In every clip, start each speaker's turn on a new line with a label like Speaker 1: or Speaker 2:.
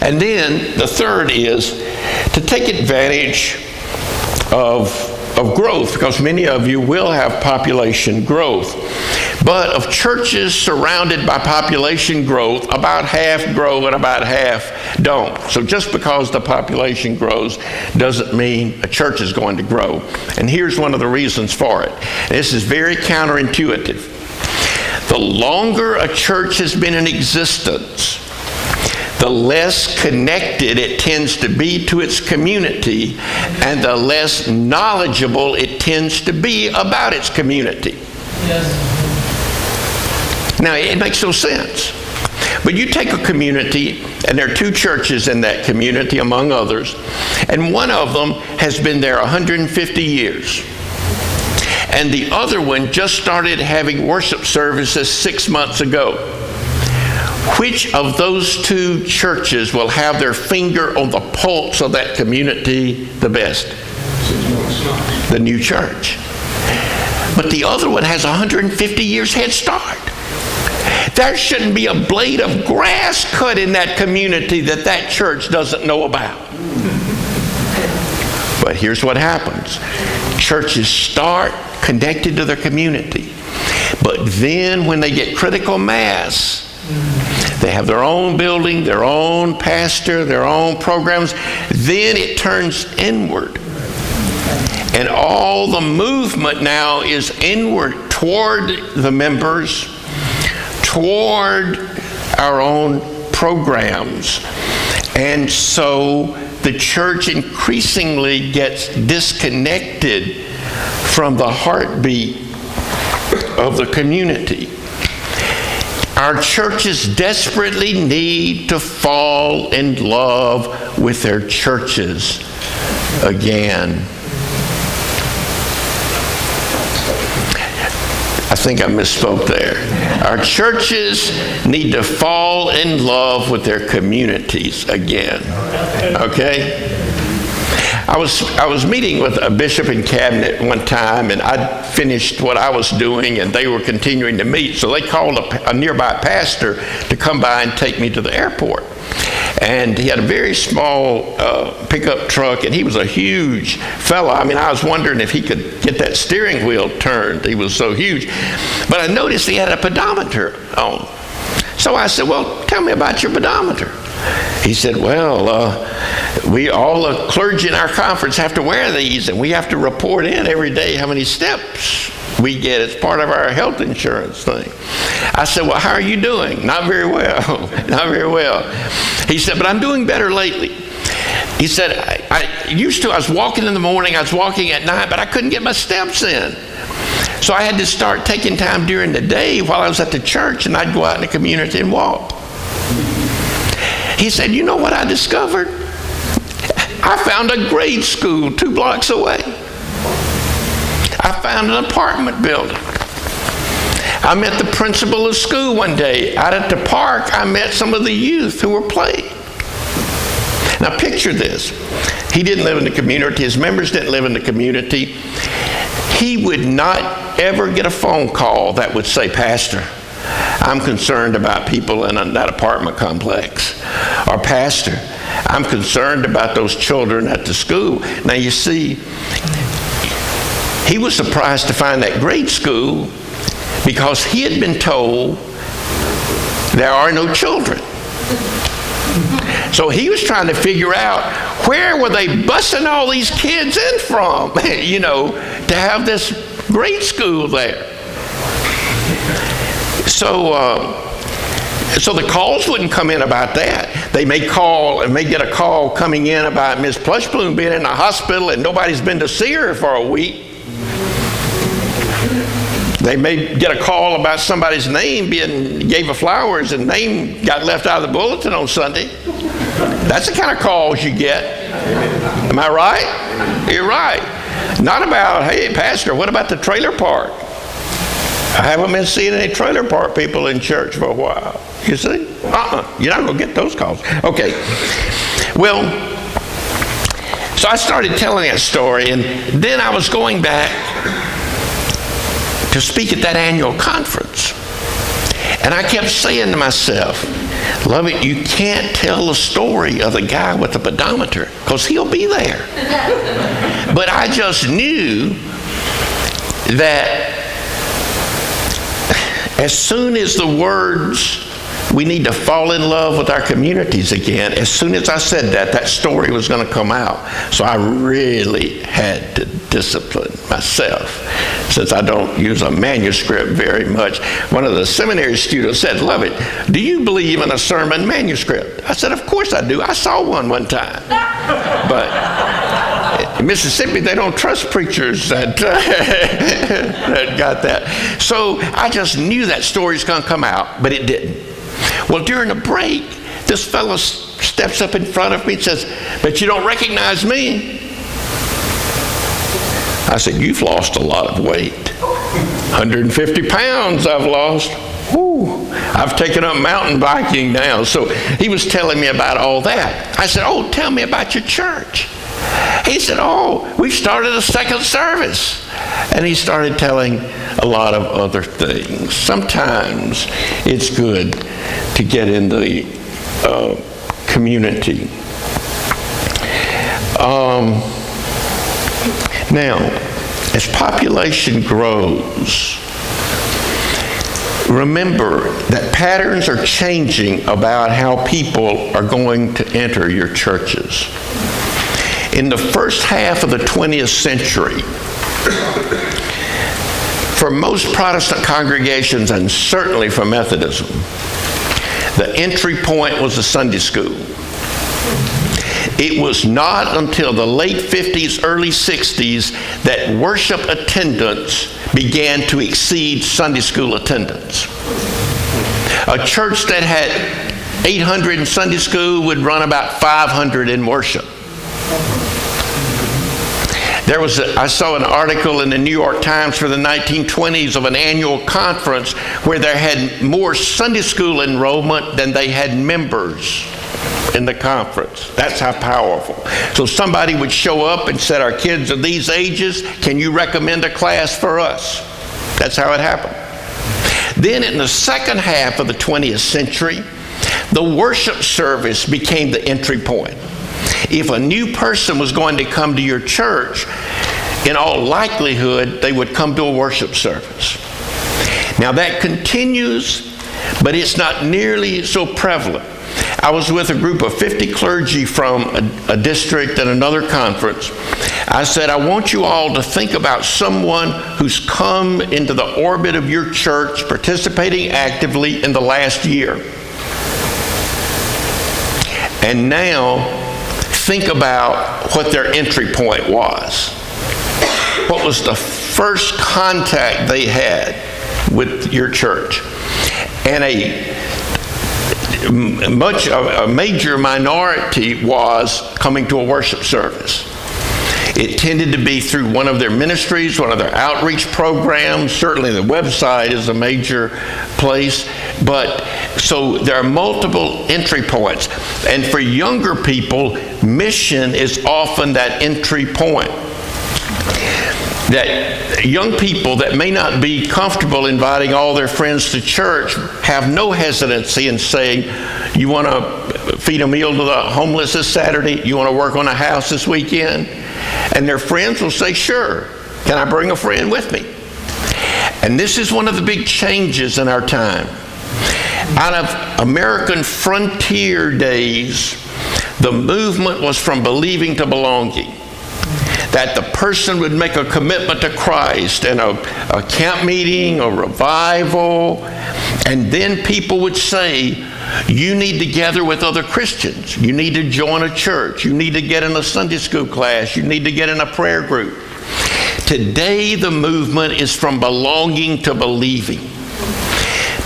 Speaker 1: And then the third is to take advantage of growth, because many of you will have population growth. But of churches surrounded by population growth, about half grow and about half don't. So just because the population grows doesn't mean a church is going to grow. And here's one of the reasons for it. This is very counterintuitive. The longer a church has been in existence, the less connected it tends to be to its community, and the less knowledgeable it tends to be about its community. Yes. Now, it makes no sense. But you take a community, and there are two churches in that community, among others, and one of them has been there 150 years. And the other one just started having worship services 6 months ago. Which of those two churches will have their finger on the pulse of that community the best? The new church. But the other one has 150 years head start. There shouldn't be a blade of grass cut in that community that church doesn't know about. But here's what happens. Churches start connected to their community. But then when they get critical mass, they have their own building, their own pastor, their own programs. Then it turns inward. And all the movement now is inward toward the members, toward our own programs. And so the church increasingly gets disconnected from the heartbeat of the community. Our churches desperately need to fall in love with their churches again. I think I misspoke there. Our churches need to fall in love with their communities again. Okay? I was meeting with a bishop and cabinet one time, and I'd finished what I was doing, and they were continuing to meet. So they called a nearby pastor to come by and take me to the airport. And he had a very small pickup truck, and he was a huge fella. I mean, I was wondering if he could get that steering wheel turned. He was so huge. But I noticed he had a pedometer on. So I said, well, tell me about your pedometer. He said, well, we all, the clergy in our conference, have to wear these, and we have to report in every day how many steps we get. It's part of our health insurance thing. I said, well, how are you doing? Not very well. Not very well. He said, but I'm doing better lately. He said, I was walking in the morning, I was walking at night, but I couldn't get my steps in. So I had to start taking time during the day while I was at the church, and I'd go out in the community and walk. He said, you know what I discovered? I found a grade school 2 blocks away. I found an apartment building. I met the principal of school one day. Out at the park, I met some of the youth who were playing. Now picture this. He didn't live in the community. His members didn't live in the community. He would not ever get a phone call that would say, Pastor, I'm concerned about people in that apartment complex. Or, Pastor, I'm concerned about those children at the school. Now you see, he was surprised to find that grade school because he had been told there are no children. So he was trying to figure out where were they busing all these kids in from, to have this grade school there. So the calls wouldn't come in about that. They may get a call coming in about Miss Plushbloom being in the hospital and nobody's been to see her for a week. They may get a call about somebody's name gave her flowers and name got left out of the bulletin on Sunday. That's the kind of calls you get. Am I right? You're right. Not about, hey, Pastor, what about the trailer park? I haven't been seeing any trailer park people in church for a while. You see? You're not going to get those calls. Okay. Well, so I started telling that story, and then I was going back to speak at that annual conference. And I kept saying to myself, Lovett, you can't tell the story of the guy with the pedometer because he'll be there. But I just knew that as soon as the words, we need to fall in love with our communities again, as soon as I said that, that story was going to come out. So I really had to discipline myself, since I don't use a manuscript very much. One of the seminary students said, Lovett, do you believe in a sermon manuscript? I said, of course I do. I saw one time. But in Mississippi, they don't trust preachers that, that got that. So I just knew that story's going to come out, but it didn't. Well, during a break, this fellow steps up in front of me and says, but you don't recognize me? I said, you've lost a lot of weight. 150 pounds I've lost. Whew. I've taken up mountain biking now. So he was telling me about all that. I said, oh, tell me about your church. He said, oh, we started a second service. And he started telling a lot of other things. Sometimes it's good to get in the community. Now, as population grows, remember that patterns are changing about how people are going to enter your churches. In the first half of the 20th century, for most Protestant congregations, and certainly for Methodism, the entry point was the Sunday school. It was not until the late 50s, early 60s that worship attendance began to exceed Sunday school attendance. A church that had 800 in Sunday school would run about 500 in worship. I saw an article in the New York Times for the 1920s of an annual conference where they had more Sunday school enrollment than they had members in the conference. That's how powerful. So somebody would show up and said, our kids are these ages, can you recommend a class for us? That's how it happened. Then in the second half of the 20th century, the worship service became the entry point. If a new person was going to come to your church, in all likelihood, they would come to a worship service. Now that continues, but it's not nearly so prevalent. I was with a group of 50 clergy from a district at another conference. I said, I want you all to think about someone who's come into the orbit of your church, participating actively in the last year. And now, think about what their entry point was. What was the first contact they had with your church? And a major minority was coming to a worship service. It tended to be through one of their ministries, one of their outreach programs. Certainly the website is a major place. But so there are multiple entry points. And for younger people, mission is often that entry point. That young people that may not be comfortable inviting all their friends to church have no hesitancy in saying, you want to feed a meal to the homeless this Saturday? You want to work on a house this weekend? And their friends will say, sure. Can I bring a friend with me? And this is one of the big changes in our time. Out of American frontier days, the movement was from believing to belonging. That the person would make a commitment to Christ in a camp meeting, a revival, and then people would say, you need to gather with other Christians. You need to join a church. You need to get in a Sunday school class. You need to get in a prayer group. Today, the movement is from belonging to believing.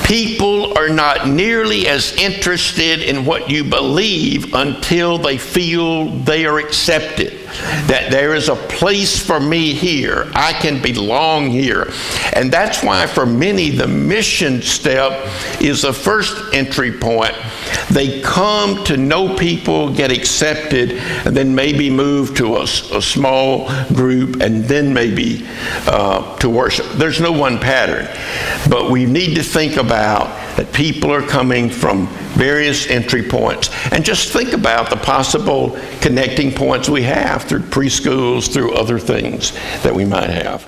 Speaker 1: People are not nearly as interested in what you believe until they feel they are accepted. That there is a place for me here. I can belong here. And that's why for many the mission step is the first entry point. They come to know people, get accepted, and then maybe move to a small group, and then maybe to worship. There's no one pattern. But we need to think about that people are coming from various entry points. And just think about the possible connecting points we have through preschools, through other things that we might have.